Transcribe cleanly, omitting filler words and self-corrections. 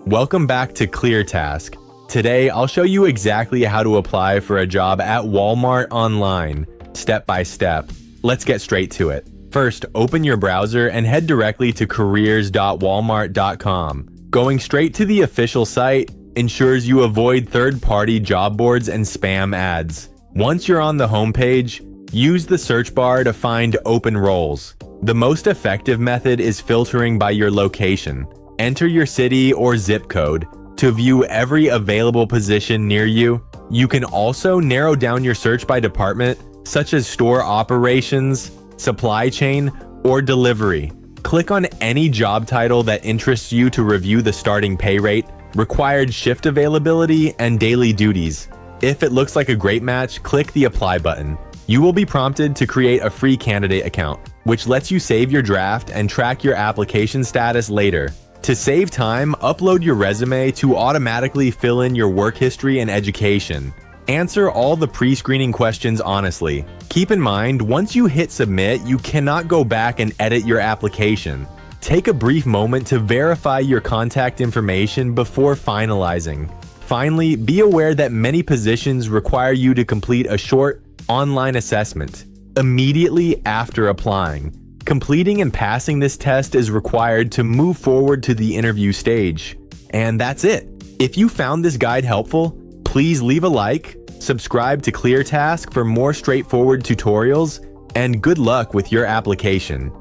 Welcome back to ClearTask. Today, I'll show you exactly how to apply for a job at Walmart online, step by step. Let's get straight to it. First, open your browser and head directly to careers.walmart.com. Going straight to the official site ensures you avoid third-party job boards and spam ads. Once you're on the homepage, use the search bar to find open roles. The most effective method is filtering by your location. Enter your city or zip code to view every available position near you. You can also narrow down your search by department, such as store operations, supply chain, or delivery. Click on any job title that interests you to review the starting pay rate, required shift availability, and daily duties. If it looks like a great match, click the Apply button. You will be prompted to create a free candidate account, which lets you save your draft and track your application status later. To save time, upload your resume to automatically fill in your work history and education. Answer all the pre-screening questions honestly. Keep in mind, once you hit submit, you cannot go back and edit your application. Take a brief moment to verify your contact information before finalizing. Finally, be aware that many positions require you to complete a short online assessment immediately after applying. Completing and passing this test is required to move forward to the interview stage. And that's it. If you found this guide helpful, please leave a like, subscribe to ClearTask for more straightforward tutorials, and good luck with your application.